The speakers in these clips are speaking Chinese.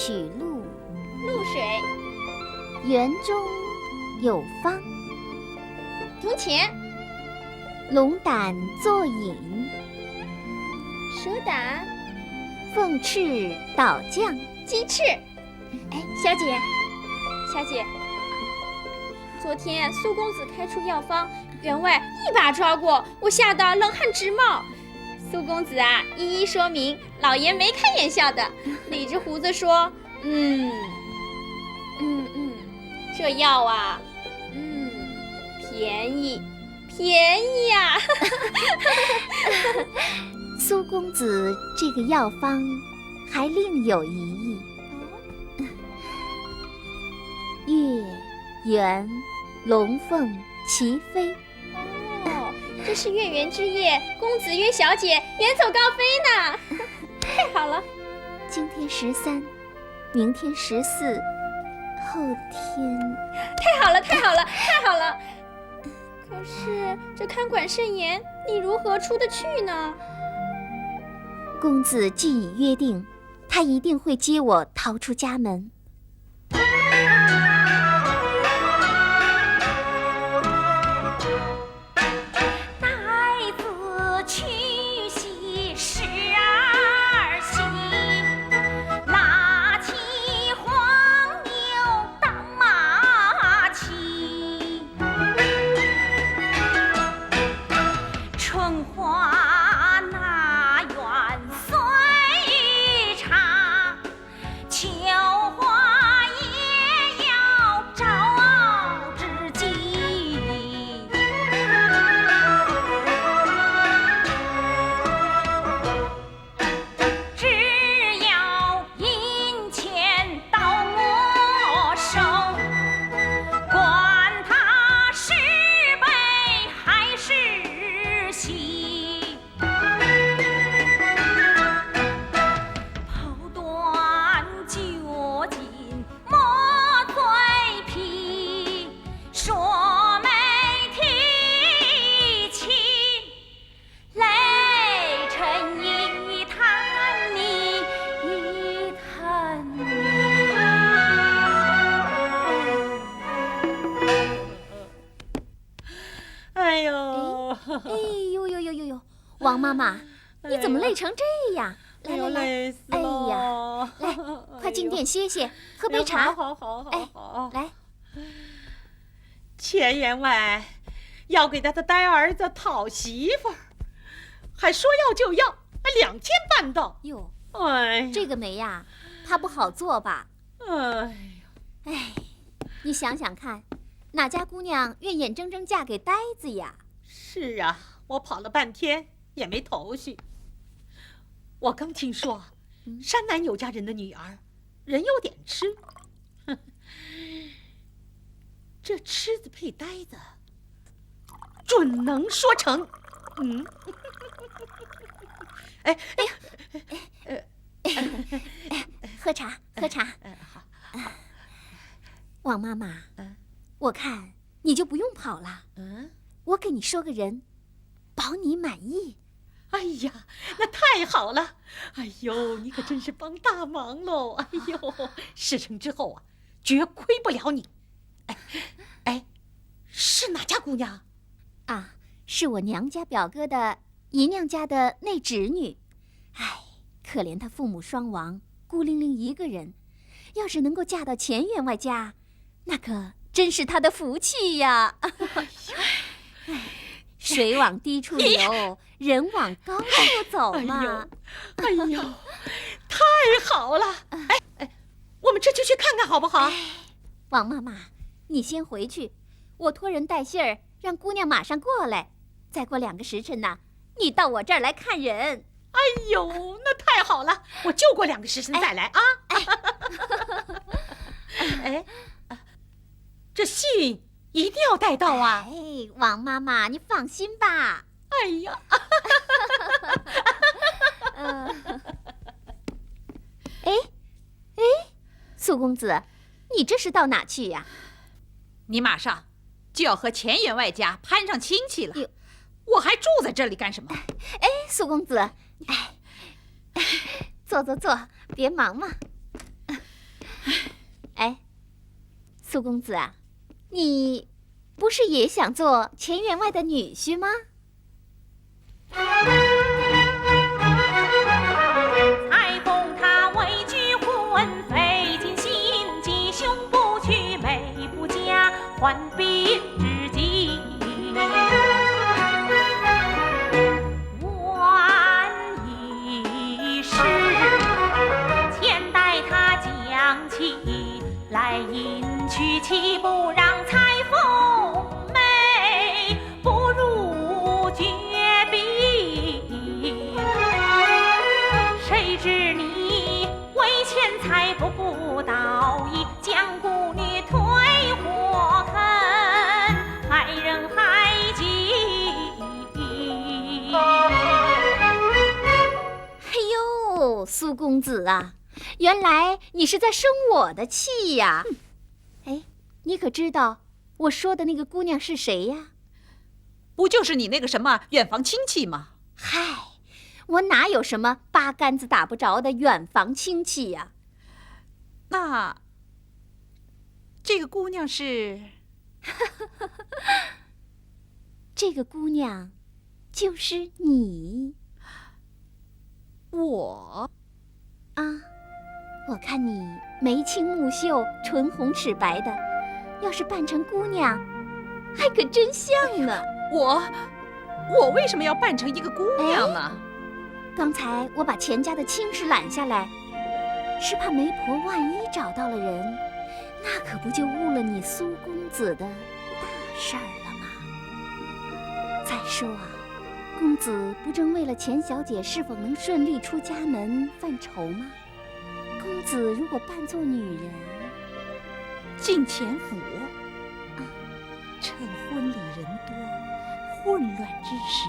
取露，露水，园中有芳，铜钱，龙胆作饮，蛇胆，凤翅捣酱，鸡翅。哎，小姐，小姐，昨天苏公子开出药方，员外一把抓过，我吓得冷汗直冒。苏公子啊，一一说明，老爷没开玩笑的，理着胡子说，这药啊，便宜，便宜呀！苏公子这个药方还另有一意。月、圆、龙凤齐飞。哦，这是月圆之夜，公子约小姐远走高飞呢。太好了！今天13，明天14，后天……太好了，太好了，太好了！可是这看管甚严，你如何出得去呢？公子既已约定，他一定会接我逃出家门。王妈妈，你怎么累成这样？来来来，累死了！哎呀，来，快进店歇歇，喝杯茶。好，来。钱员外要给他的呆儿子讨媳妇儿，还说要就要，2天办到。哟，哎，这个媒呀，他不好做吧？哎，你想想看，哪家姑娘愿眼睁睁嫁给呆子呀？是啊，我跑了半天也没头绪。我刚听说，山南有家人的女儿，人有点痴，这痴子配呆子，准能说成。喝茶，喝茶。好。王妈妈，我看你就不用跑了。我给你说个人，保你满意。哎呀，那太好了！哎呦，你可真是帮大忙喽！哎呦，事成之后啊，绝亏不了你。哎，是哪家姑娘？啊，是我娘家表哥的姨娘家的那侄女。哎，可怜她父母双亡，孤零零一个人。要是能够嫁到钱员外家，那可真是她的福气呀！水往低处流，人往高处走嘛。哎呦，太好了！我们这就去看看好不好？王妈妈，你先回去，我托人带信儿，让姑娘马上过来。再过2个时辰呢，你到我这儿来看人。哎呦，那太好了！我就过2个时辰再来啊！这信一定要带到啊！王妈妈，你放心吧。哎呀，苏公子，你这是到哪去呀？你马上就要和钱员外家攀上亲戚了，我还住在这里干什么？苏公子，坐，别忙嘛。苏公子啊，你不是也想做钱员外的女婿吗？才封他为举婚，费尽心机，胸不屈，眉不夹，患病之际，万一是前待他将妻来迎娶，岂不让裁缝妹不如绝壁？谁知你为钱财不道义，将姑女推火坑，害人害己。哎呦，苏公子啊，原来你是在生我的气呀！哎，你可知道我说的那个姑娘是谁呀？不就是你那个什么远房亲戚吗？嗨，我哪有什么八竿子打不着的远房亲戚呀？那这个姑娘是？这个姑娘就是你我啊！我看你眉清目秀，唇红齿白的，要是扮成姑娘，还可真像呢。我为什么要扮成一个姑娘呢？刚才我把钱家的亲事揽下来，是怕媒婆万一找到了人，那可不就误了你苏公子的大事儿了吗？再说啊，公子不正为了钱小姐是否能顺利出家门犯愁吗？公子如果扮作女人，进钱府，趁婚礼人多、混乱之时，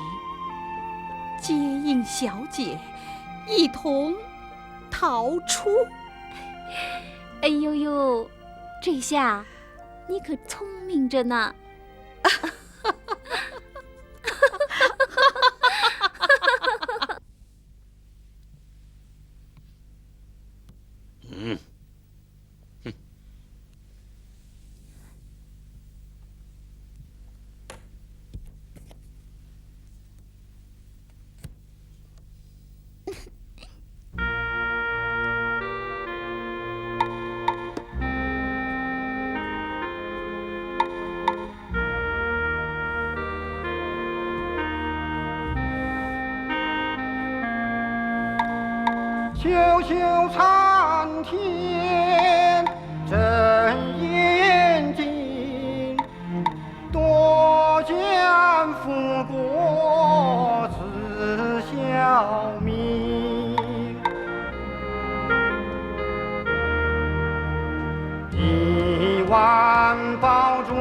接应小姐，一同逃出。哎呦呦，这下你可聪明着呢。秀秀参天真眼睛，多见富国自小民。一万宝珠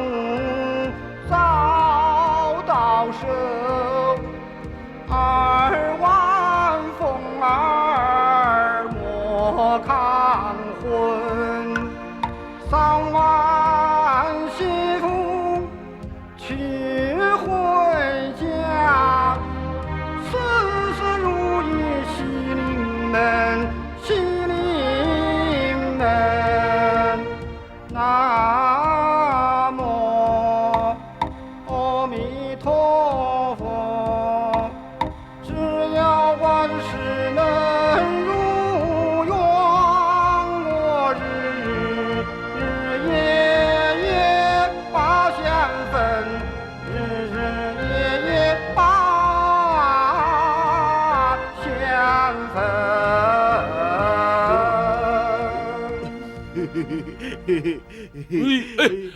早到手，2万凤儿莫看婚，3万媳妇娶回家，事事如意喜临门，喜临门。南无阿弥陀佛，只要万事能如愿，我日日夜夜把香分，日日夜夜把香分。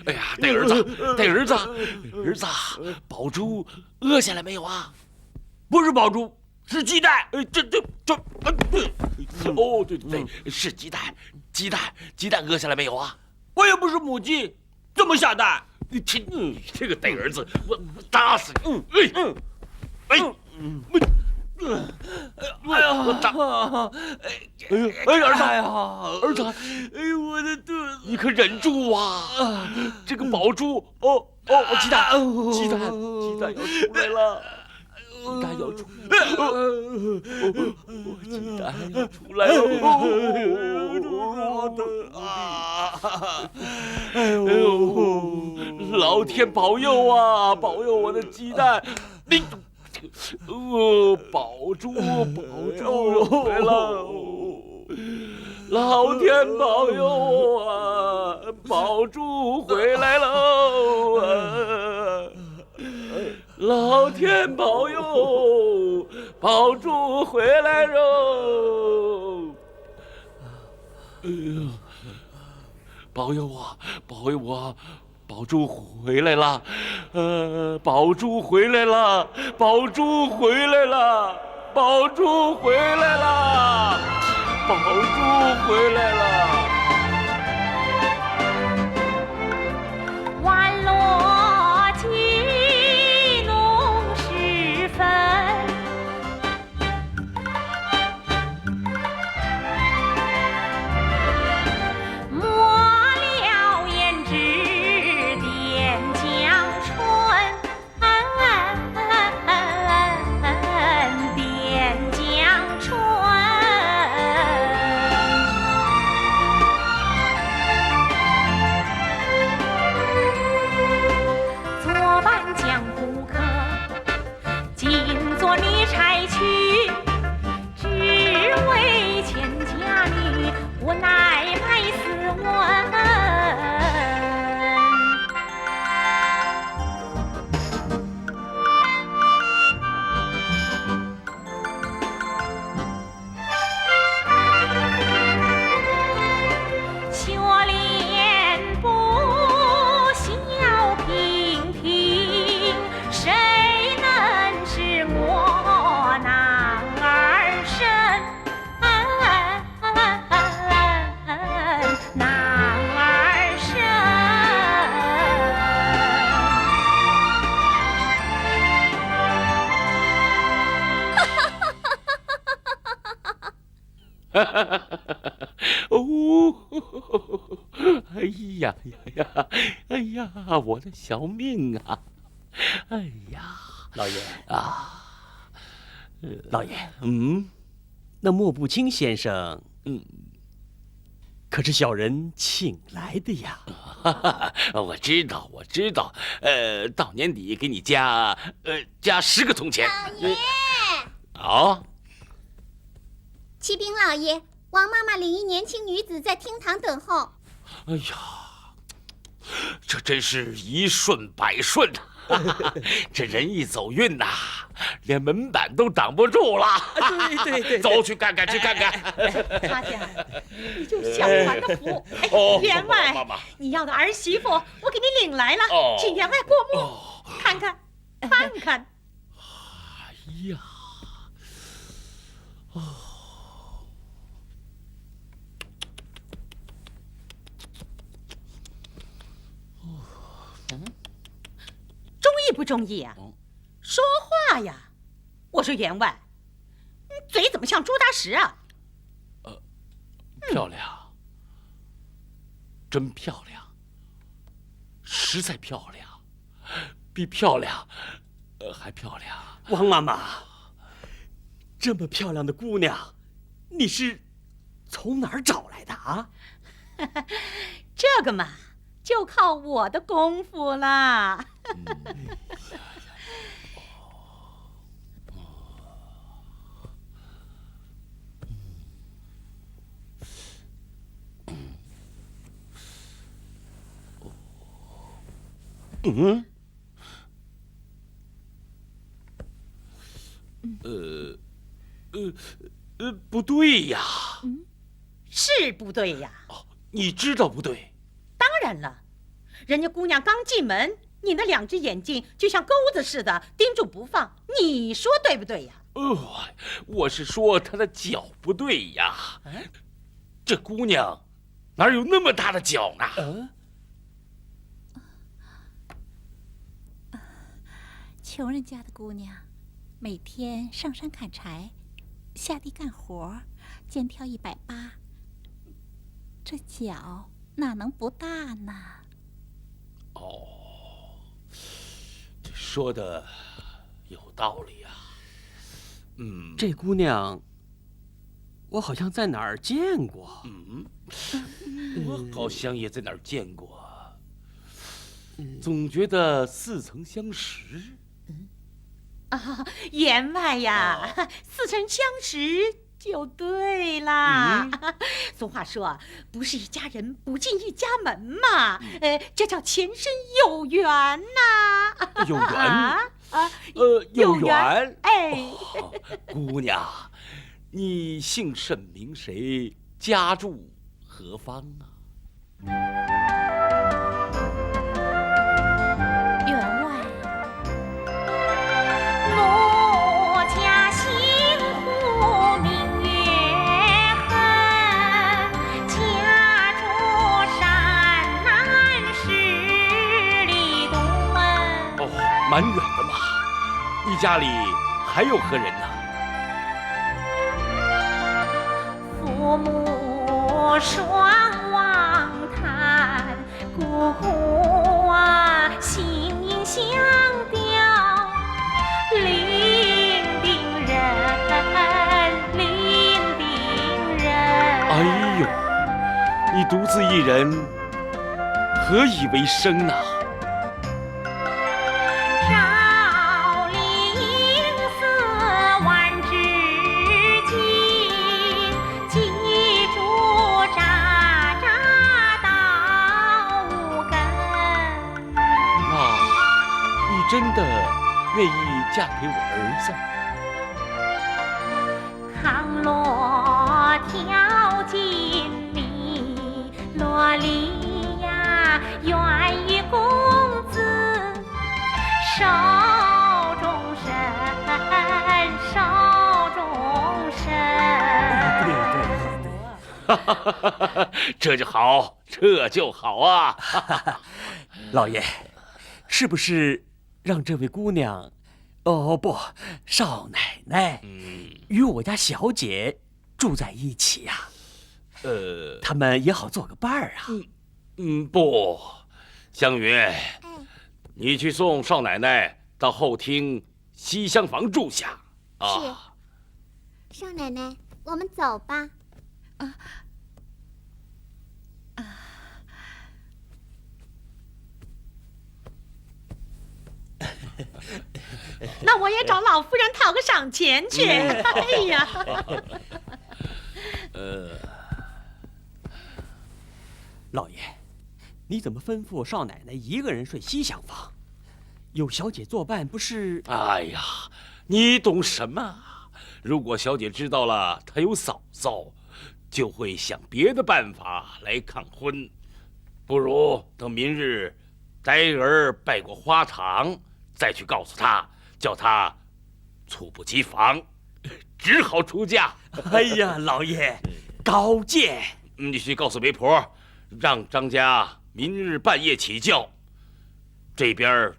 哎呀，呆儿子，儿子，宝珠饿下来没有啊？不是宝珠，是鸡蛋。哦，对，是鸡蛋饿下来没有啊？我也不是母鸡，怎么下蛋？这个呆儿子，我打死你！哎呀，我打！儿子，我的肚子！你可忍住啊！这个宝珠，鸡蛋要出来了。鸡蛋要出来了！鸡蛋要出来了！的啊！哎呦，老天保佑啊，保佑我的鸡蛋！你，保住，回来！老天保佑啊，保住回来喽！老天保佑，保住回来喽！哎呀，保佑我，保佑我，保住回来了！保住回来了，保住回来了，保住回来了，保住回来了！晚落鸡笼时分，抹了胭脂点江春，点江春。作伴江湖客，今作女差去，只为千家女，无奈百思问。雪莲不笑平平，谁能知我男儿身？男儿身。哦，哎呀呀呀，哎呀，我的小命啊！哎呀，老爷啊，老爷，嗯那莫不清先生嗯，可是小人请来的呀。我知道，我知道。到年底给你加10个铜钱。老爷，好。启禀老爷，王妈妈领一年轻女子在厅堂等候。哎呀，这真是一顺百顺呐！这人一走运呐，连门板都挡不住了。对，走去看看，去看看。他家，你就享完了福。哦，员外，妈妈，你要的儿媳妇，我给你领来了，哦请员外过目，看看，看看。哎呀，中意不中意啊？说话呀！我说员外，你嘴怎么像朱大石啊？漂亮，真漂亮，实在漂亮，比漂亮，还漂亮。王妈妈，这么漂亮的姑娘，你是从哪儿找来的啊？这个嘛，就靠我的功夫啦。不对呀。是不对呀。你知道不对？当然了，人家姑娘刚进门，你那2只眼睛就像钩子似的盯住不放，你说对不对呀？我是说她的脚不对呀。这姑娘哪有那么大的脚呢？穷人家的姑娘，每天上山砍柴，下地干活，肩挑180，这脚哪能不大呢？这说的有道理啊。这姑娘，我好像在哪儿见过。我好像也在哪儿见过，总觉得似曾相识。员外呀，似曾相识就对啦。俗话说，不是一家人不进一家门嘛，这叫前生有缘呐。有缘有缘。姑娘，你姓甚名谁？家住何方啊？员外，我家姓胡名月恨，家住山南十里墩。蛮远的嘛。你家里还有何人呢？父母双亡叹，姑姑啊心影相吊，伶仃人，伶仃人。哎呦，你独自一人，何以为生呢？照灵寺万枝锦，记住扎扎到五根。那你真的愿意嫁给我儿子？康罗跳进米罗里呀，愿与公子手中伸，手中伸。这就好，这就好啊！老爷，是不是让这位姑娘，不，少奶奶，与我家小姐住在一起呀？他们也好做个伴儿啊。不，湘云，你去送少奶奶到后厅西厢房住下。是，少奶奶，我们走吧。那我也找老夫人讨个赏钱去。哎呀，老爷，你怎么吩咐少奶奶一个人睡西厢房？有小姐作伴不是？哎呀，你懂什么？如果小姐知道了她有嫂嫂，就会想别的办法来抗婚。不如等明日呆儿拜过花堂，再去告诉她，叫她猝不及防，只好出嫁。哎呀，老爷，高见！你去告诉媒婆，让张家明日半夜起轿，这边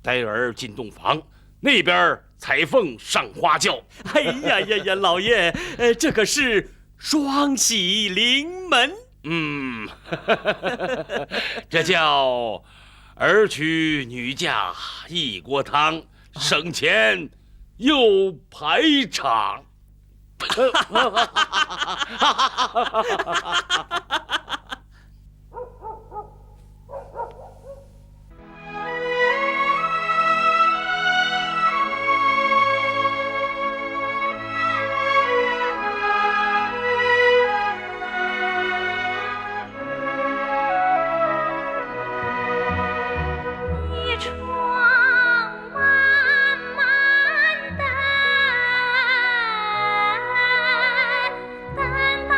呆儿进洞房，那边彩凤上花轿。哎呀呀呀，老爷，这可是双喜临门。这叫儿娶女嫁一锅汤，省钱又排场。一窗漫漫灯，灯到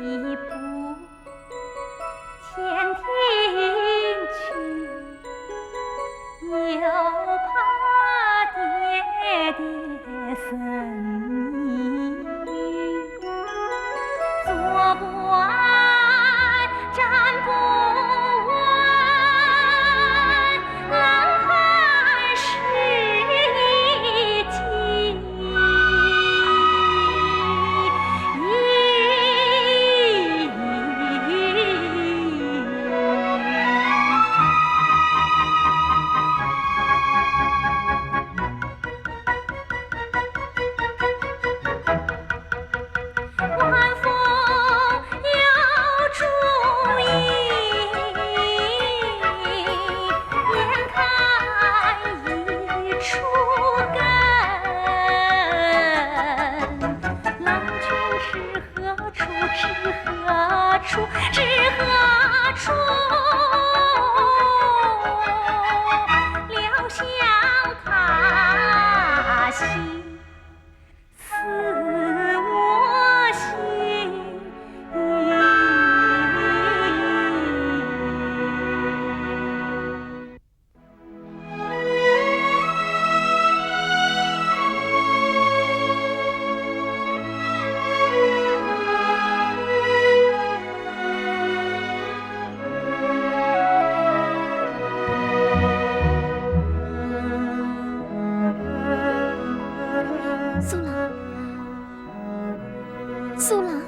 一步前庭去，又怕爹爹生你，坐不安，站不稳，冷汗湿衣襟。晚风要注意，眼看一出根，郎君知何处？知何处？知何处？料想他心似我心。苏郎，苏郎，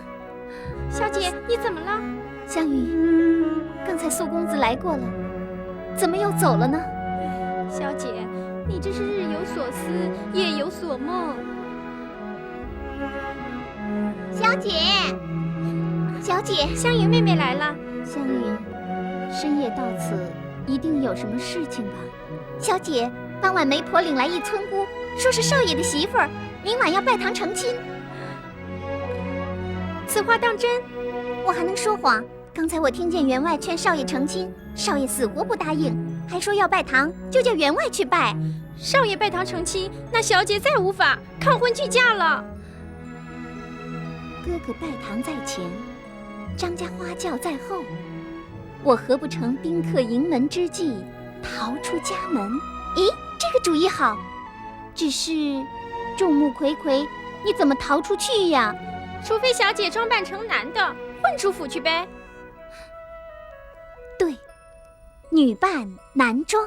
小姐，你怎么了？香云，刚才苏公子来过了，怎么又走了呢？小姐，你这是日有所思，夜有所梦。小姐，小姐，香云妹妹来了。香云，深夜到此，一定有什么事情吧？小姐，傍晚媒婆领来一村姑，说是少爷的媳妇儿，明晚要拜堂成亲。此话当真？我还能说谎？刚才我听见员外劝少爷成亲，少爷死活不答应，还说要拜堂就叫员外去拜。少爷拜堂成亲，那小姐再无法抗婚拒嫁了。哥哥拜堂在前，张家花轿在后，我何不成宾客迎门之计，逃出家门？咦，这个主意好。只是众目睽睽，你怎么逃出去呀？除非小姐装扮成男的，混出府去呗。对，女扮男装。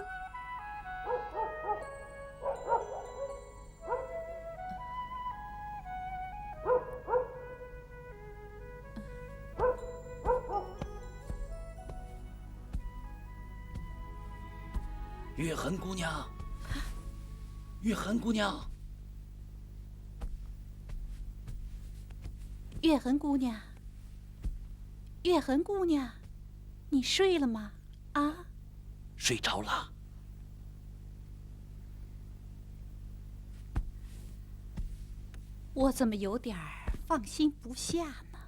月痕姑娘，月痕姑娘，月痕姑娘，月痕姑娘，你睡了吗？啊？睡着了。我怎么有点放心不下呢？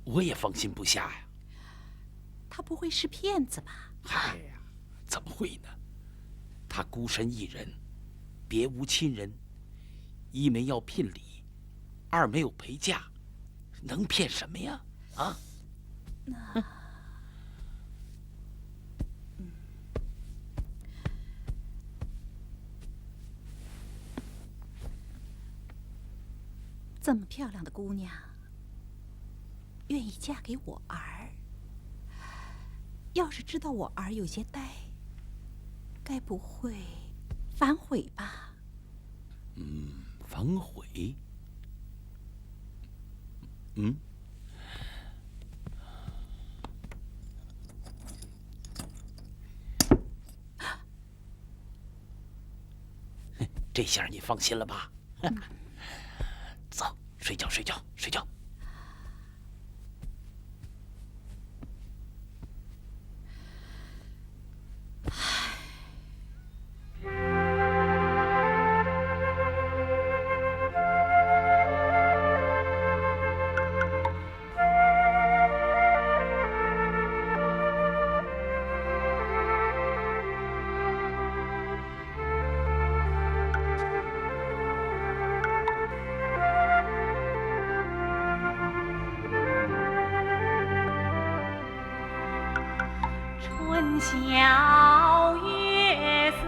我也放心不下呀。他不会是骗子吧？嗨呀，怎么会呢？他孤身一人，别无亲人，一没要聘礼，二没有陪嫁，能骗什么呀？啊？这么漂亮的姑娘，愿意嫁给我儿，要是知道我儿有些呆，该不会反悔吧？反悔？这下你放心了吧？走，睡觉，睡觉，睡觉。小月色，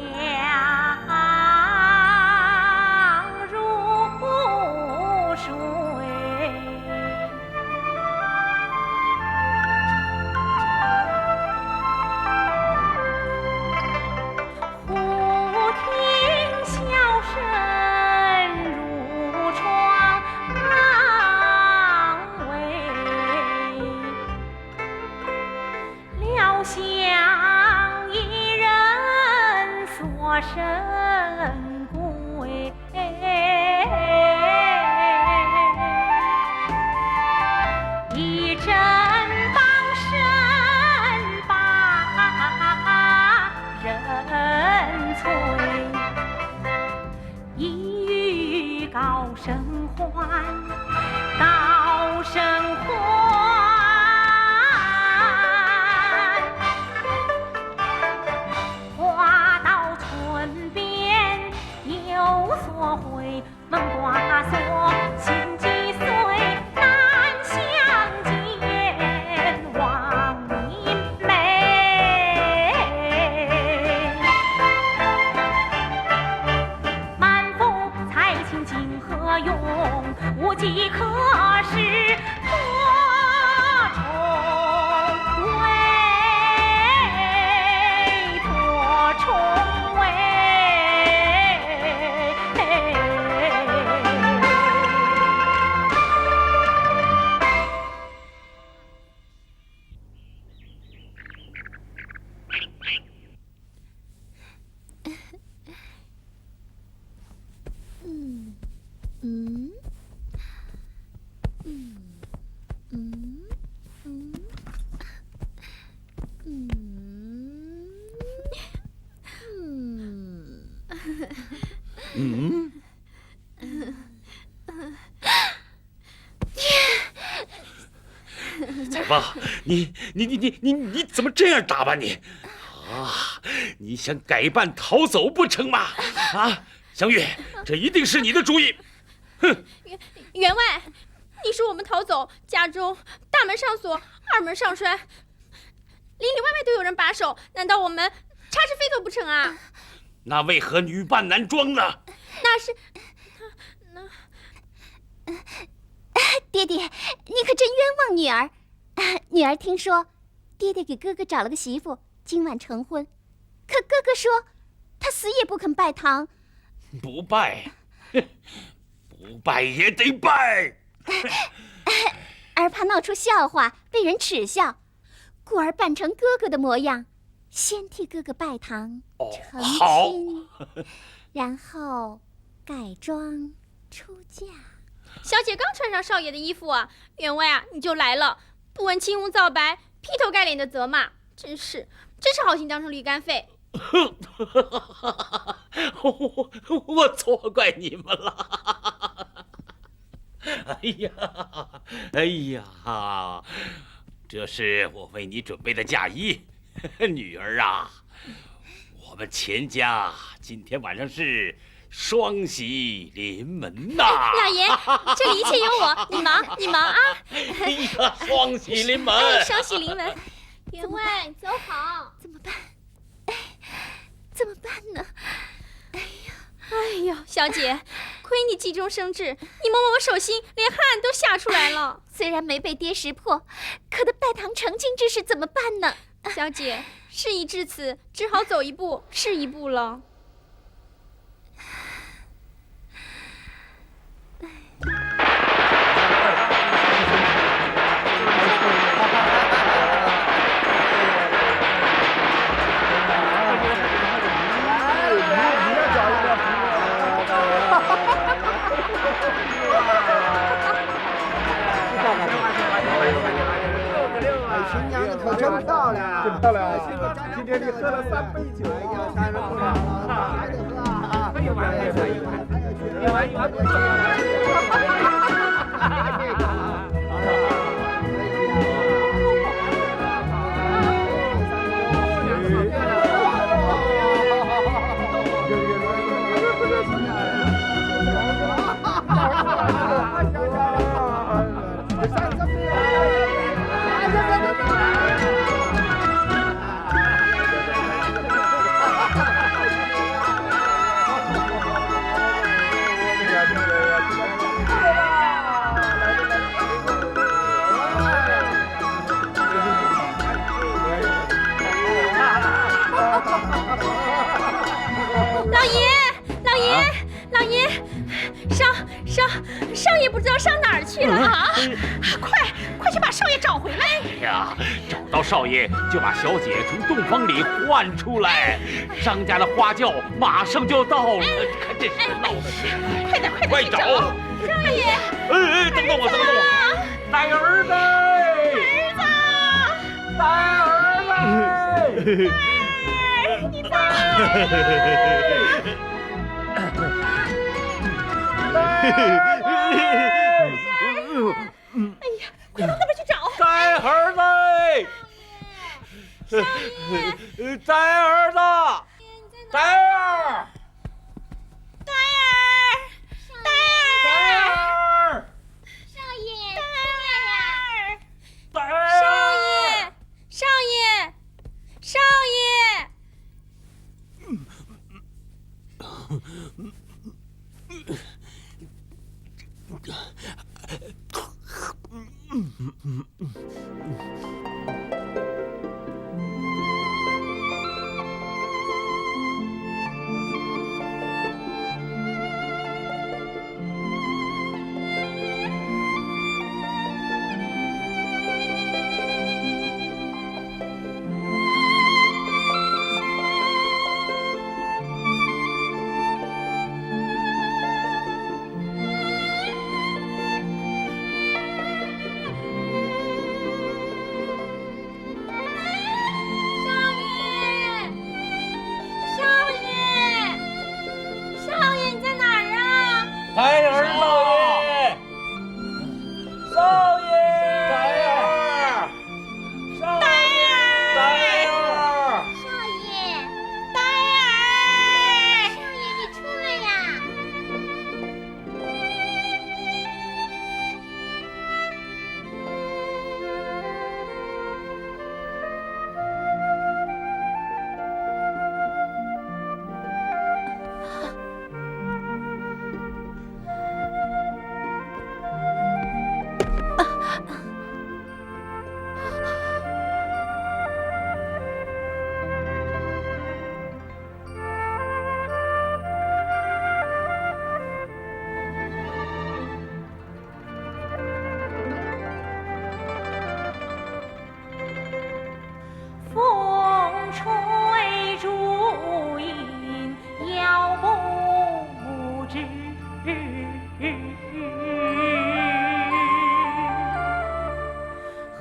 凉如水。忽听箫声如窗围，料想一人所身归。一阵棒声把人催，一语高声唤，高声唤。话到村边有所回，门挂锁，心几岁难相见，望明媚。满腹才情经何用，无计可施多重围，多重围。彩芳，你怎么这样打扮你？啊，你想改扮逃走不成吗？啊，香月，这一定是你的主意。哼！员外，你说我们逃走，家中大门上锁，二门上栓，里里外外都有人把守，难道我们插翅飞走不成啊？那为何女扮男装呢？那是，爹爹，你可真冤枉女儿。女儿听说，爹爹给哥哥找了个媳妇，今晚成婚。可哥哥说，他死也不肯拜堂。不拜，不拜也得拜。儿怕闹出笑话，被人耻笑，故而扮成哥哥的模样，先替哥哥拜堂成亲，然后改装出嫁。小姐刚穿上少爷的衣服啊，员外啊，你就来了，不问青红皂白，劈头盖脸的责骂，真是好心当成驴肝肺。我错怪你们了。哎呀，这是我为你准备的嫁衣，女儿啊，我们钱家今天晚上是双喜临门呐！老爷，这里一切有我，你忙啊！哎呀，双喜临门！双喜临门！员外，走好！怎么办？怎么办呢？哎呀，小姐，亏你急中生智，你摸摸我手心，连汗都吓出来了。虽然没被爹识破，可这拜堂成亲之事怎么办呢？小姐，事已至此，只好走一步是一步了。新娘子可真漂亮，真漂亮！今天你喝了3杯酒，哎呀，当然不了，还得喝啊！还有碗，还有3老爷，少爷不知道上哪儿去了啊！快去把少爷找回来！哎呀，找到少爷就把小姐从洞房里唤出来，张家的花轿马上就要到了，看这是闹的！快点快找！少爷，等等我，带儿子！带儿子！你在？快往那边去找！带儿子！带儿子！带儿！少爷，出来呀！少爷！带儿少爷，少爷，带儿，少爷，带儿，少爷，少爷，你出来呀！风吹竹影遥不知，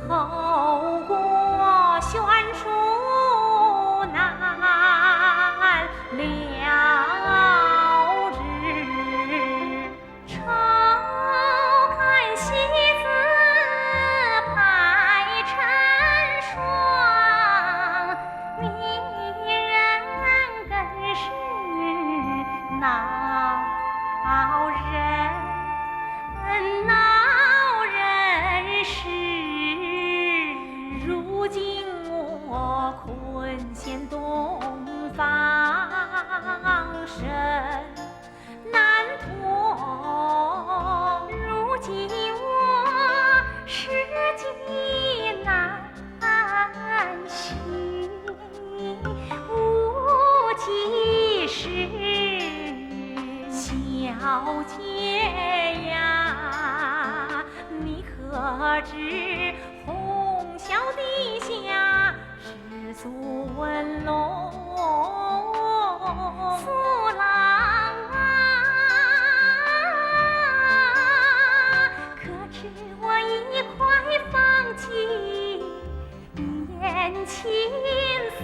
后过悬殊难了之，愁看西子排成双，迷人更是恼人事。如今我困陷东方，身难脱。如今我世纪难行，无计事。小姐呀，你可知红绡地下世俗文龙？父郎啊，可知我已快放弃言情丝？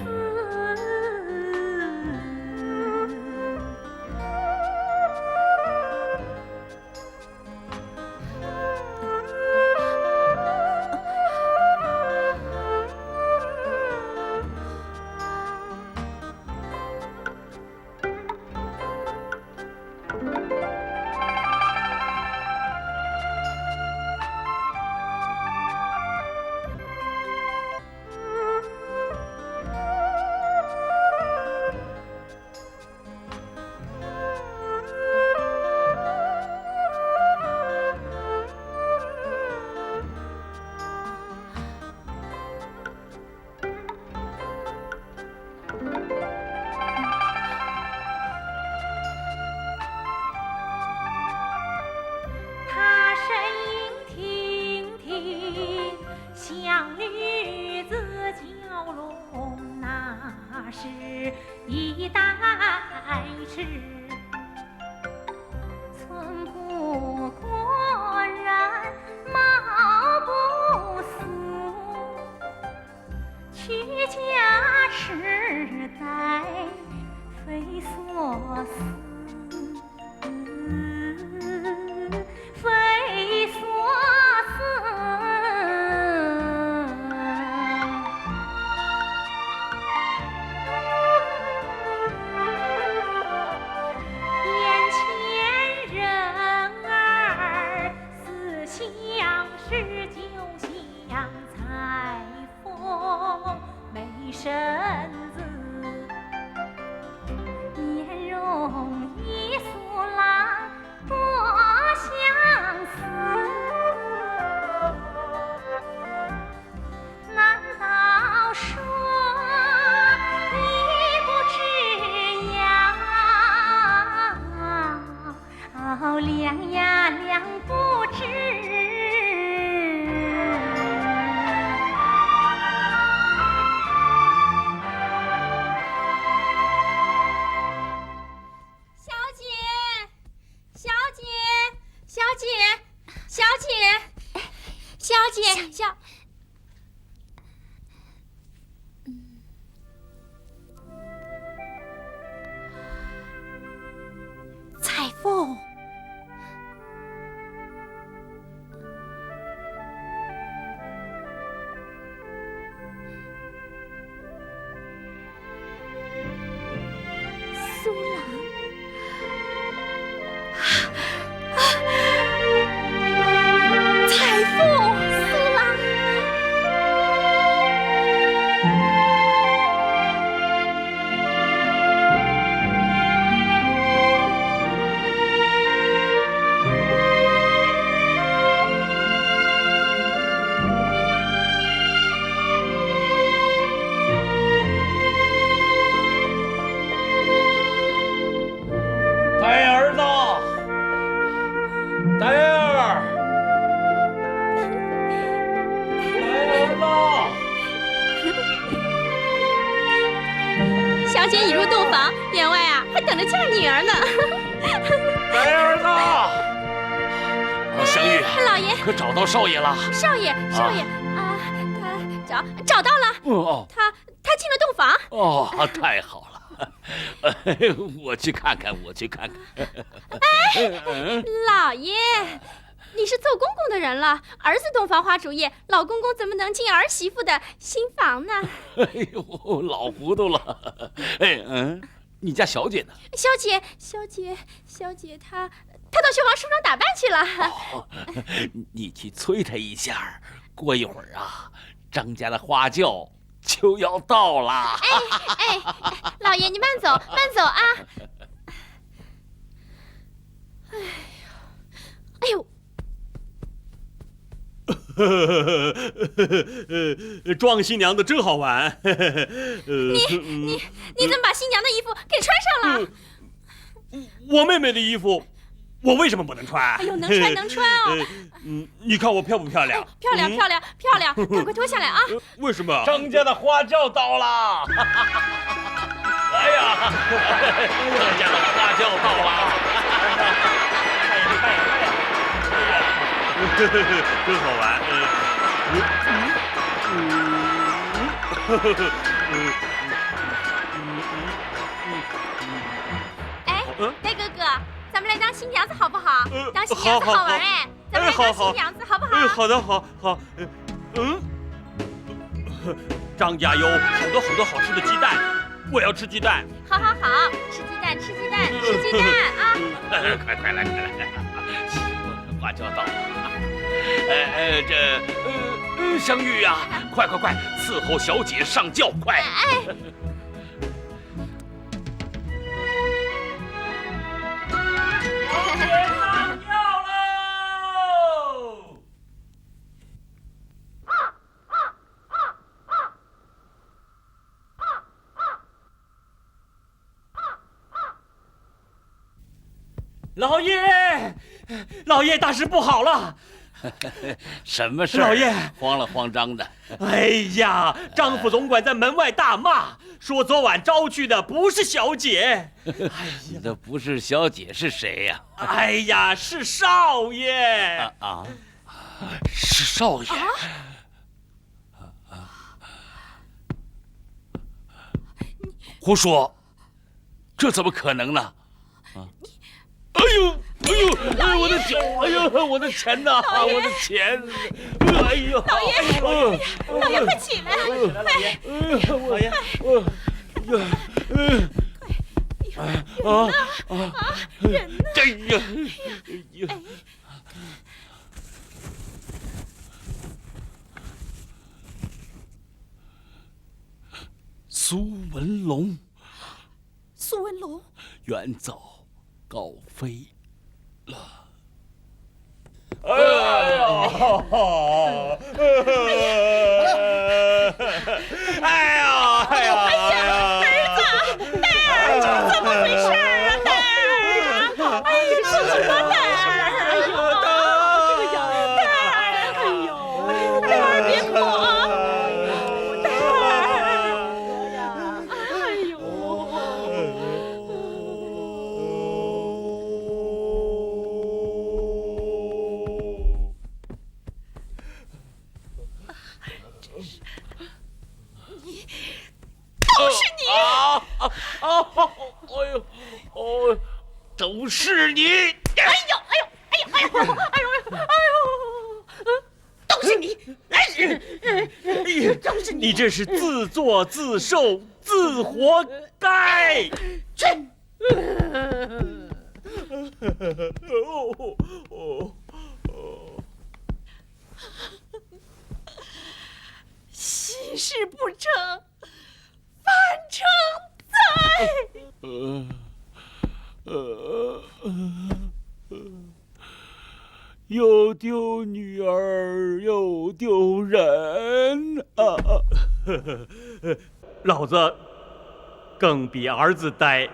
事，寸步过人，貌不俗，曲家时代非所思，非所思。眼前人儿似相识，就像彩凤美身子，颜容一素郎多相似。难道说你不知呀？亮呀亮不知。小姐，小姐，小姐，小姐，小姐，小。彩凤，苏郎，彩凤，苏郎，呆儿子，呆儿，小姐已入洞房，员外啊还等着嫁女儿呢。呆儿子。香玉，老爷，可找到少爷了？少爷，少爷啊，他找到了，哦，他进了洞房。哦，太好了。我去看看，我去看看。老爷，你是做公公的人了，儿子洞房花烛夜，老公公怎么能进儿媳妇的新房呢？哎呦，老糊涂了。你家小姐呢？小姐，她到绣房梳妆打扮去了。哦，你去催她一下，过一会儿啊，张家的花轿就要到了。哎，老爷你慢走，慢走啊！哎呦，装新娘的真好玩。你怎么把新娘的衣服给穿上了？我妹妹的衣服，我为什么不能穿？哎呦，能穿哦！你看我漂不漂亮？漂亮，赶快脱下来啊！为什么？张家的花轿到了！哎呀，张家的花轿到了！真好玩。哎，呆哥哥，咱们来当新娘子好不好？当新娘子好玩哎，咱们来当新娘子好不好？好的，好。张家有好多好吃的鸡蛋，我要吃鸡蛋。好，吃鸡蛋啊！快来！花轿到了。香玉呀，快，伺候小姐上轿，快！小姐上轿喽！老爷，大事不好了！什么事？老爷，慌了慌张的。哎呀，张副总管在门外大骂，说昨晚招去的不是小姐。哎呀，那不是小姐是谁呀？哎呀，是少爷。是少爷。胡说，这怎么可能呢？哎呦！我的钱！哎呦，我的钱呐！我的钱！哎呦！老爷，快起来！老爷，人呢？哎呀！苏文龙，苏文龙远走高飞了。哎呀！儿子，戴儿，这怎么回事啊？戴儿，哎呀，这是什么戴儿？哎呦，戴儿，戴儿别哭啊！戴儿，哎呦，都是你！哎呦，哦，都是你！哎呦，都是你！都是你！你这是自作自受，自活该。去！稀事不成，反成灾。又丢女儿又丢人啊！老子更比儿子呆。